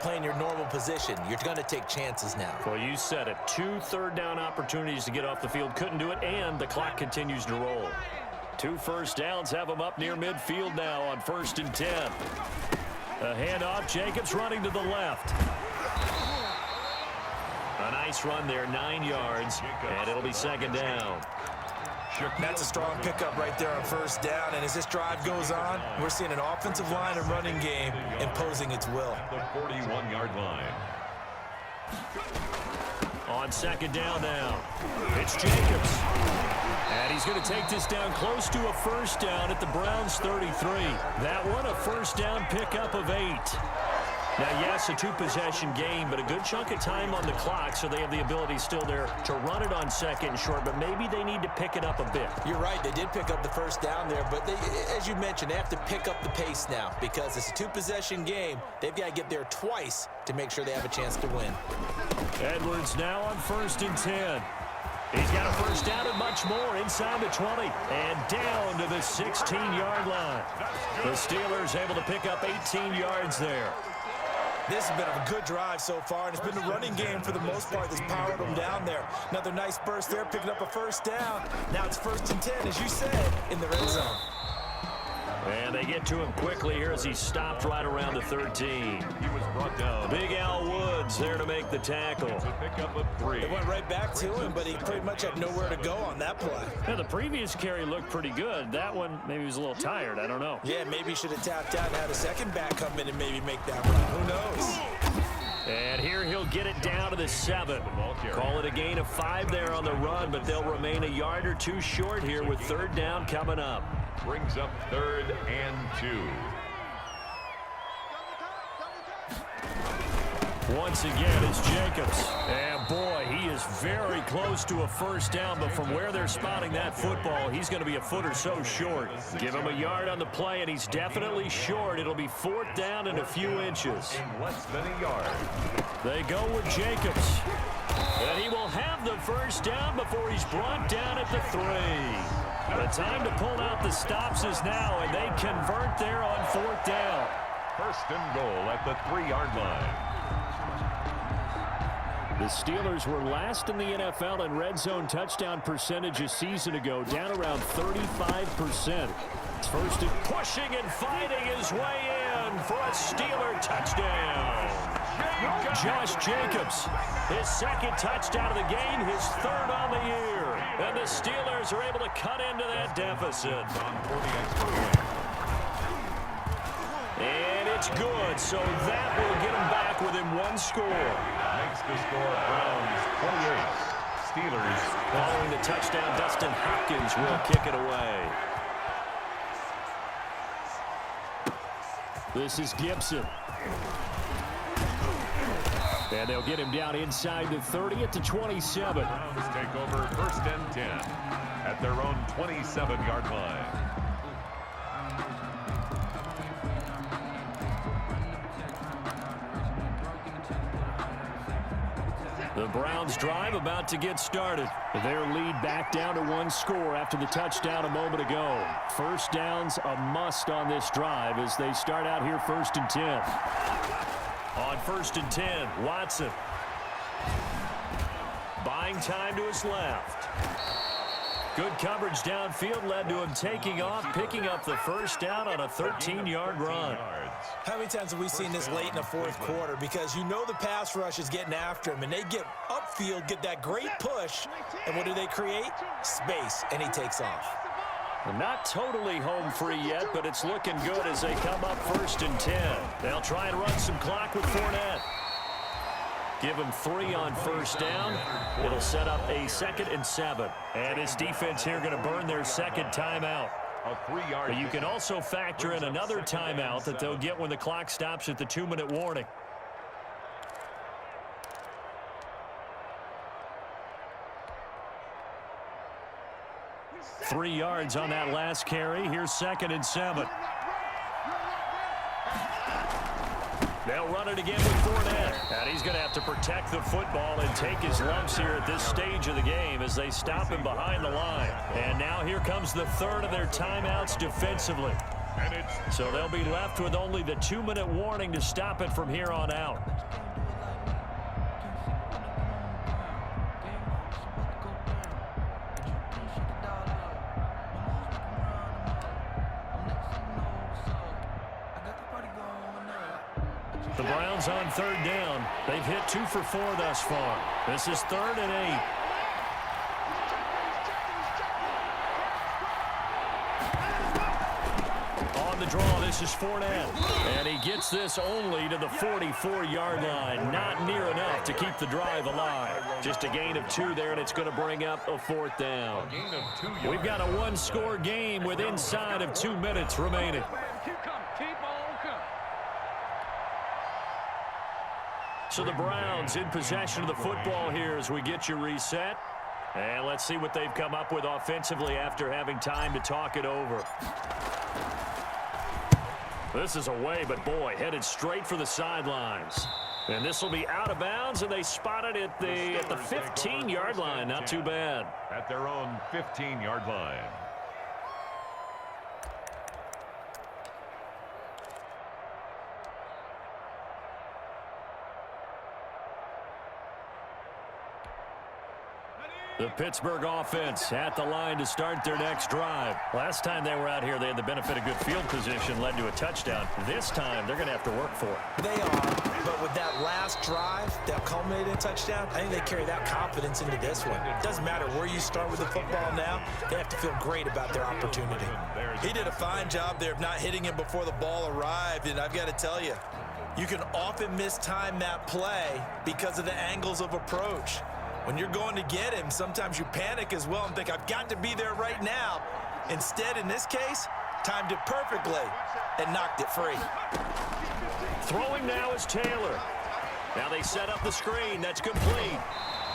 playing your normal position. You're going to take chances now. Well, you said it. 2 third-down opportunities to get off the field. Couldn't do it, and the clock continues to roll. 2 first downs have them up near midfield now on 1st and 10. A handoff. Jacobs running to the left. A nice run there, 9 yards, and it'll be 2nd down. That's a strong pickup right there on 1st down, and as this drive goes on, we're seeing an offensive line and running game imposing its will. The 41-yard line. On 2nd down now, it's Jacobs. And he's going to take this down close to a 1st down at the Browns' 33. That one, a 1st down pickup of 8. Now, yes, a 2-possession game, but a good chunk of time on the clock, so they have the ability still there to run it on 2nd and short, but maybe they need to pick it up a bit. You're right. They did pick up the 1st down there, but they, as you mentioned, they have to pick up the pace now because it's a 2-possession game. They've got to get there twice to make sure they have a chance to win. Edwards now on 1st and 10. He's got a 1st down and much more inside the 20 and down to the 16-yard line. The Steelers able to pick up 18 yards there. This has been a good drive so far, and it's been the running game for the most part that's powered them down there. Another nice burst there, picking up a 1st down. Now it's 1st and 10, as you said, in the red zone. And they get to him quickly here as he stopped right around the 13. He was brought down. Big Al Woods there to make the tackle. It's a pickup of 3. It went right back to him, but he pretty much had nowhere to go on that play. Now, the previous carry looked pretty good. That one, maybe he was a little tired. I don't know. Yeah, maybe he should have tapped out and had a second back come in and maybe make that run. Who knows? And here he'll get it down to the 7. Call it a gain of 5 there on the run, but they'll remain a yard or 2 short here with 3rd down coming up. Brings up 3rd and 2. Once again, it's Jacobs. And boy, he is very close to a 1st down, but from where they're spotting that football, he's going to be a foot or so short. Give him a yard on the play, and he's definitely short. It'll be 4th down and a few inches. In less than a yard. They go with Jacobs. And he will have the 1st down before he's brought down at the 3. The time to pull out the stops is now, and they convert there on 4th down. 1st and goal at the 3-yard line. The Steelers were last in the NFL in red zone touchdown percentage a season ago, down around 35%. It's 1st and pushing and fighting his way in for a Steeler touchdown. Josh Jacobs, his 2nd touchdown of the game, his 3rd on the year. And the Steelers are able to cut into that deficit. And it's good, so that will get them back within 1 score. Makes the score Browns 28. Steelers. Following the touchdown, Dustin Hopkins will kick it away. This is Gibson. And they'll get him down inside the 30 at the 27. Browns take over 1st and 10 at their own 27-yard line. The Browns drive about to get started. Their lead back down to 1 score after the touchdown a moment ago. 1st down's a must on this drive as they start out here 1st and 10. On 1st and 10, Watson. Buying time to his left. Good coverage downfield led to him taking off, picking up the 1st down on a 13-yard run. How many times have we seen this late in the 4th quarter? Because you know the pass rush is getting after him, and they get upfield, get that great push, and what do they create? Space, and he takes off. Not totally home free yet, but it's looking good as they come up 1st and 10. They'll try and run some clock with Fournette. Give him 3 on 1st down. It'll set up a 2nd and 7. And his defense here going to burn their 2nd timeout. A 3-yard. You can also factor in another timeout that they'll get when the clock stops at the 2-minute warning. Three yards on that last carry. Here's 2nd and 7. They'll run it again with Fournette. And he's going to have to protect the football and take his lumps here at this stage of the game as they stop him behind the line. And now here comes the 3rd of their timeouts defensively. So they'll be left with only the 2-minute warning to stop it from here on out. The Browns on 3rd down. They've hit 2 for 4 thus far. This is 3rd and 8. On the draw, this is Fournette. And he gets this only to the 44-yard line. Not near enough to keep the drive alive. Just a gain of 2 there, and it's going to bring up a 4th down. We've got a 1-score game with inside of 2 minutes remaining. So the Browns in possession of the football here as we get you reset. And let's see what they've come up with offensively after having time to talk it over. This is away, but boy, headed straight for the sidelines. And this will be out of bounds, and they spot it at the 15-yard line. Not too bad. At their own 15-yard line. The Pittsburgh offense at the line to start their next drive. Last time they were out here, they had the benefit of good field position, led to a touchdown. This time, they're going to have to work for it. They are, but with that last drive that culminated in touchdown, I think they carry that confidence into this one. It doesn't matter where you start with the football now. They have to feel great about their opportunity. He did a fine job there of not hitting him before the ball arrived, and I've got to tell you, you can often mistime that play because of the angles of approach. When you're going to get him, sometimes you panic as well and think, I've got to be there right now. Instead, in this case, timed it perfectly and knocked it free. Throwing now is Taylor. Now they set up the screen. That's complete.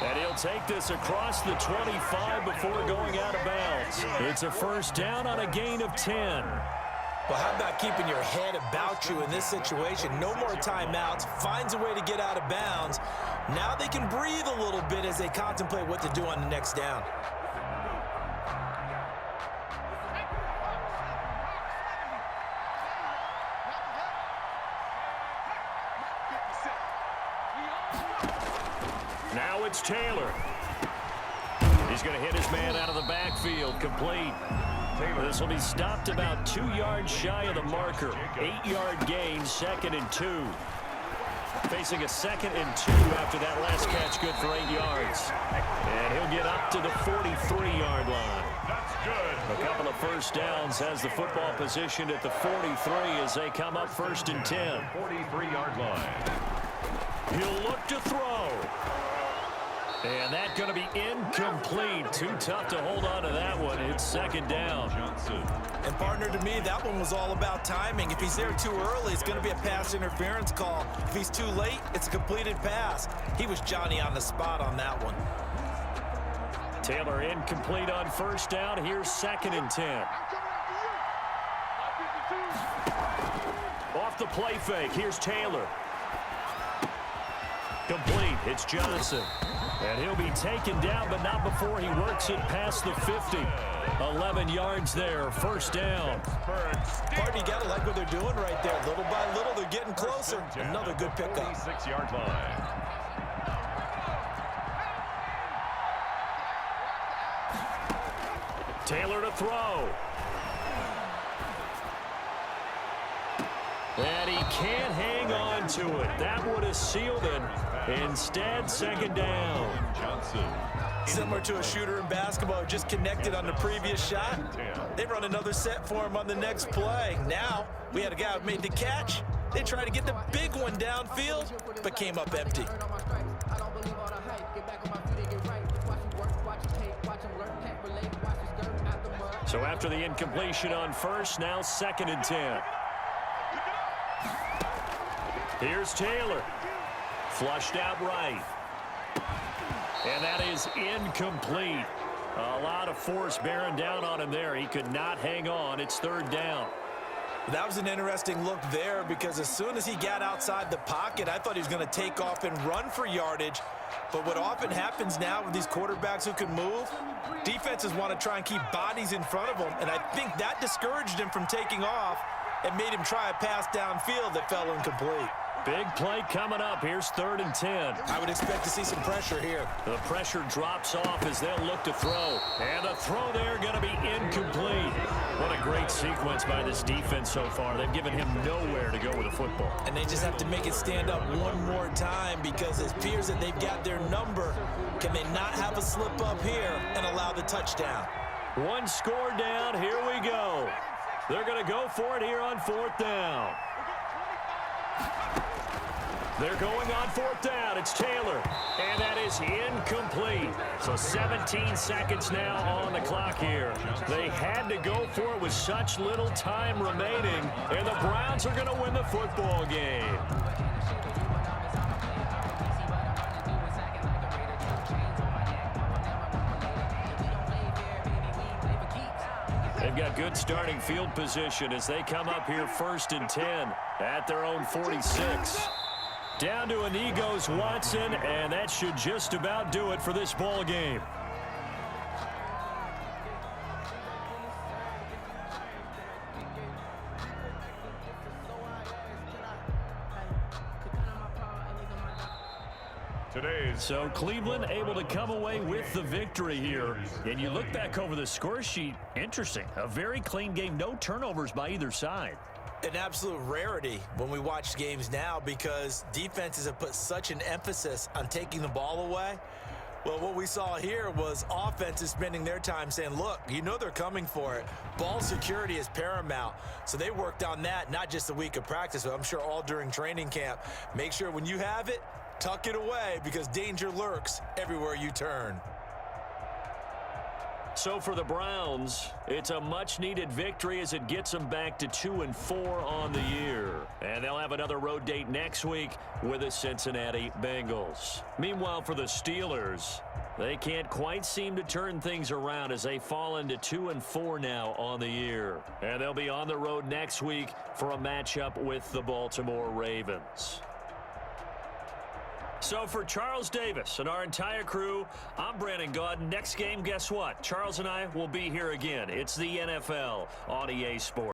And he'll take this across the 25 before going out of bounds. It's a 1st down on a gain of 10. Well, how about keeping your head about you in this situation? No more timeouts. Finds a way to get out of bounds. Now they can breathe a little bit as they contemplate what to do on the next down. Now it's Taylor. He's going to hit his man out of the backfield. Complete. This will be stopped about 2 yards shy of the marker. 8-yard gain, 2nd and 2. Facing a 2nd and 2 after that last catch, good for 8 yards. And he'll get up to the 43-yard line. That's good. A couple of 1st downs has the football positioned at the 43 as they come up 1st and 10. 43-yard line. He'll look to throw. And that's going to be incomplete. Too tough to hold on to that one. It's 2nd down. And partner, to me, that one was all about timing. If he's there too early, it's going to be a pass interference call. If he's too late, it's a completed pass. He was Johnny on the spot on that one. Taylor incomplete on 1st down. Here's 2nd and 10. Off the play fake. Here's Taylor. Complete. It's Johnson. And he'll be taken down, but not before he works it past the 50. 11 yards there, 1st down. Party, you got to like what they're doing right there. Little by little, they're getting closer. Another good pickup. 46-yard line. Taylor to throw. And he can't hang on to it. That would have sealed it. Instead, 2nd down. Johnson. Similar to a shooter in basketball, just connected on the previous shot. They run another set for him on the next play. Now, we had a guy who made the catch. They tried to get the big one downfield, but came up empty. So after the incompletion on 1st, now 2nd and 10. Here's Taylor. Flushed out right. And that is incomplete. A lot of force bearing down on him there. He could not hang on. It's 3rd down. That was an interesting look there because as soon as he got outside the pocket, I thought he was going to take off and run for yardage. But what often happens now with these quarterbacks who can move, defenses want to try and keep bodies in front of them, and I think that discouraged him from taking off. and made him try a pass downfield that fell incomplete. Big play coming up. Here's 3rd and 10. I would expect to see some pressure here. The pressure drops off as they'll look to throw. And the throw there going to be incomplete. What a great sequence by this defense so far. They've given him nowhere to go with the football. And they just have to make it stand up one more time because it appears that they've got their number. Can they not have a slip up here and allow the touchdown? One score down. Here we go. They're going to go for it here on 4th down. They're going on 4th down. It's Taylor. And that is incomplete. So 17 seconds now on the clock here. They had to go for it with such little time remaining. And the Browns are going to win the football game. They've got good starting field position as they come up here 1st and 10 at their own 46. Down to a knee goes Watson, and that should just about do it for this ball game. So Cleveland able to come away with the victory here. And you look back over the score sheet, interesting. A very clean game, no turnovers by either side. An absolute rarity when we watch games now because defenses have put such an emphasis on taking the ball away. Well, what we saw here was offenses spending their time saying, look, you know they're coming for it. Ball security is paramount. So they worked on that, not just a week of practice, but I'm sure all during training camp. Make sure when you have it, tuck it away because danger lurks everywhere you turn. So for the Browns, it's a much-needed victory as it gets them back to 2-4 on the year. And they'll have another road date next week with the Cincinnati Bengals. Meanwhile, for the Steelers, they can't quite seem to turn things around as they fall into 2-4 now on the year. And they'll be on the road next week for a matchup with the Baltimore Ravens. So for Charles Davis and our entire crew, I'm Brandon Gaudin. Next game, guess what? Charles and I will be here again. It's the NFL on EA Sports.